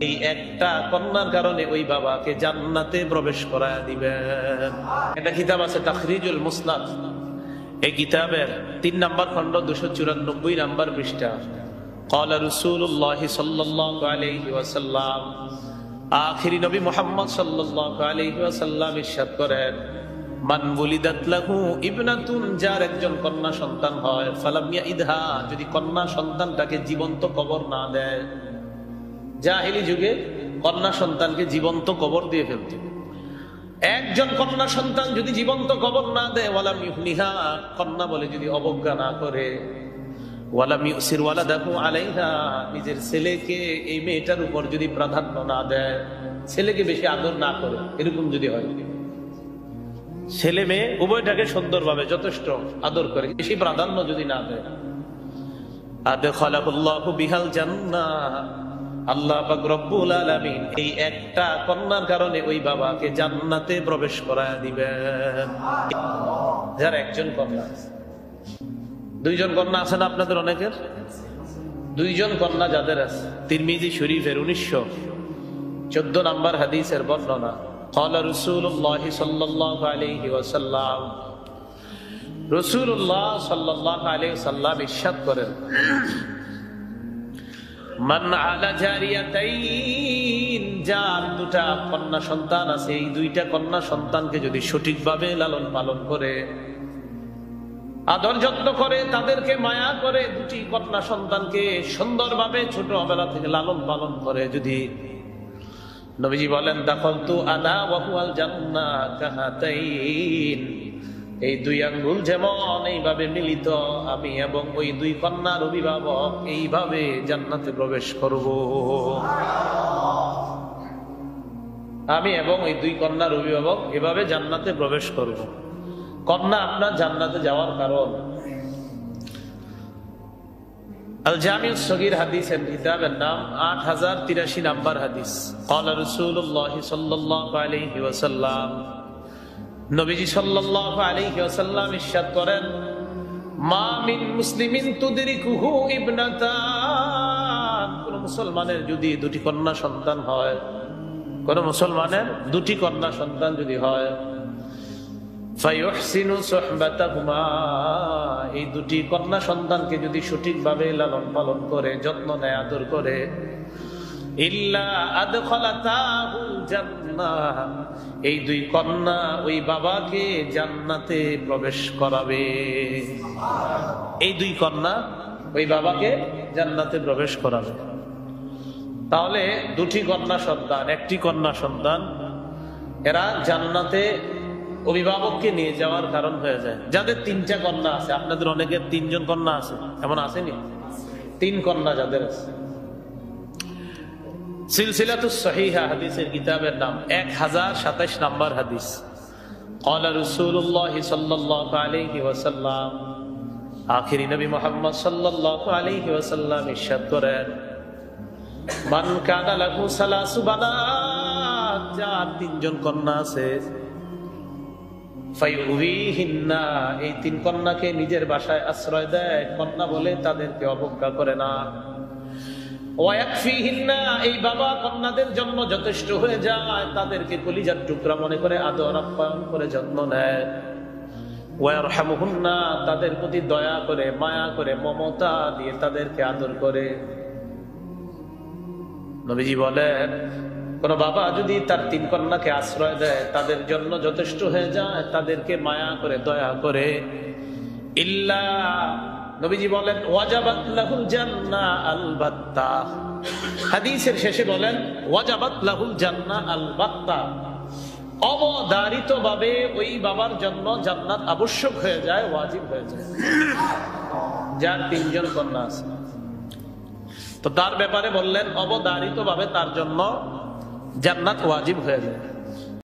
এই একটা কন্যার কারণে ওই বাবাকে জান্নাতে প্রবেশ করায় দিবেন। একটা কিতাব আছে তাখরিজুল মুসনাদ, এই কিতাবের ৩ নম্বর খণ্ড ২৯৪ নম্বর পৃষ্ঠা। قال رسول الله صلى الله عليه وسلم, আখিরি নবী মুহাম্মদ সাল্লাল্লাহু আলাইহি ওয়াসাল্লাম ইরশাদ করেন, মান বুলিদাত লাহু ইবনাতুন, যার একজন কন্যা সন্তান হয়, ফালাম ইয়াইদহা, যদি কন্যা সন্তানটাকে জীবন্ত কবর না দেয়। জাহিলি যুগে কন্যা সন্তানকে জীবন্ত কবর দিয়ে ফেলত। একজন কন্যা সন্তান যদি জীবন্ত কবর না দেয়, ওয়ালাম ইউহনিহা, কন্যা বলে যদি অবজ্ঞা না করে, ওয়ালাম ইউসির ওয়ালাদাহু আলাইহা, নিজের ছেলেকে এই মেয়েটার উপর যদি প্রাধান্য না দেয়, ছেলেকে বেশি আদর না করে, এরকম যদি হয়, ছেলে মেয়ে উভয়টাকে সুন্দরভাবে যথেষ্ট আদর করে, বেশি প্রাধান্য যদি না দেয়, আদখালাহুল্লাহু বিহাল জান্নাহ, আল্লাহ পাক রব্বুল আলামিন এই একটা কন্যার কারণে ওই বাবাকে জান্নাতে প্রবেশ করায় দিবেন। যার একজন কন্যা আছে, দুইজন কন্যা আছে না আপনাদের অনেকের? দুইজন কন্যা যাদের আছে, তিরমিজি শরীফের 1914 নম্বর হাদিসের বর্ণনা। ক্বালা রাসূলুল্লাহ সাল্লাল্লাহু আলাইহি ওয়াসাল্লাম, রাসূলুল্লাহ সাল্লাল্লাহু আলাইহি ওয়াসাল্লাম ইরশাদ করেন, মান আলা জারিয়াতাইন, যার দুটা কন্যা সন্তান আছে, এই দুইটা কন্যা সন্তানকে যদি সঠিকভাবে লালন পালন করে, আদর যত্ন করে, তাদেরকে মায়া করে, দুটি কন্যা সন্তানকে সুন্দরভাবে ছোটবেলা থেকে লালন পালন করে, যদি, নবীজি বলেন, দাখালতু আনা ওয়া হুয়াল জান্নাহ কাহাতাইন, এই দুই আঙ্গুল যেমন এইভাবে মিলিত, আমি এবং ওই দুই কন্যার অভিভাবক এইভাবে জান্নাতে প্রবেশ করব। আমি এবং ওই দুই কন্যার অভিভাবক এভাবে জান্নাতে প্রবেশ করব। কন্যা আপনার জান্নাতে যাওয়ার কারণ। আল জামিউস সগীর হাদিসের কিতাবের নাম 8083 নম্বর হাদিস। ক্বালা রাসূলুল্লাহ সাল্লাল্লাহু আলাইহি ওয়াসাল্লাম, নবীজি সাল্লাল্লাহু আলাইহি ওয়াসাল্লাম ইরশাদ করেন, মা মিন মুসলিমিন তুদরিকুহু ইবনাতান, কোন মুসলমানের যদি দুটি কন্যা সন্তান হয়, কোন মুসলমানের দুটি কন্যা সন্তান যদি হয়, ফায়ুহসিনু সুহবাতাহুমা, এই দুটি কন্যা সন্তানকে যদি সঠিকভাবে লালন পালন করে, যত্ন নেয়, আদর করে, ইল্লা আদখালাতাহুল জান্নাহ, এই দুই কন্যা ওই বাবাকে জান্নাতে প্রবেশ করাবে। এই দুই কন্যা ওই বাবাকে জান্নাতে প্রবেশ করাবে। তাহলে দুটি কন্যা সন্তান, একটি কন্যা সন্তান, এরা জান্নাতে অভিভাবককে নিয়ে যাওয়ার কারণ হয়ে যায়। যাদের 3টা কন্যা আছে, আপনাদের অনেকের 3জন কন্যা আছে, এমন আসেনি? 3 কন্যা যাদের আছে, সিলসিলাতুস সহিহা হাদিসের কিতাবের নাম 1027 নম্বর হাদিস। ক্বালা রাসূলুল্লাহ সাল্লাল্লাহু আলাইহি ওয়াসাল্লাম, আখিরি নবী মুহাম্মদ সাল্লাল্লাহু আলাইহি ওয়াসাল্লাম ইরশাদ করেন, মান কানা লাহু সালাসু বানাত, যার 3জন কন্যা আছে, ফায়ুহিন্না, এই 3 কন্যাকে নিজের বাসায় আশ্রয় দেয়, কন্যা বলে তাদেরকে অবজ্ঞা করে না। ওয়ায়াকফিহিন্না, এই বাবা কন্যাদের জন্য যথেষ্ট হয়ে যায়, তাদেরকে কলিজার টুকরা মনে করে আদর আপ্যায়ন করে যত্ন নেয়। ওয়ারহামুহুন্না, তাদের প্রতি দয়া করে, মায়া করে, মমতা দিয়ে তাদেরকে আদর করে। নবীজি বলেন, কোন বাবা যদি তার 3 কন্যাকে আশ্রয় দেয়, তাদের জন্য যথেষ্ট হয়ে যায়, তাদেরকে মায়া করে, দয়া করে, ইল্লা, নবীজি বলেন, ওয়াজাবাত লাহুল জান্নাহ আলবাত্তা, হাদিসের শেষে বলেন, ওয়াজাবাত লাহুল জান্নাহ আলবাত্তা, অবধারিতভাবে ওই বাবার জন্য জান্নাত আবশ্যক হয়ে যায়, ওয়াজিব হয়ে যায়। যার 3জন কন্যা আছে, তো তার ব্যাপারে বললেন অবধারিতভাবে তার জন্য জান্নাত ওয়াজিব হয়ে যায়।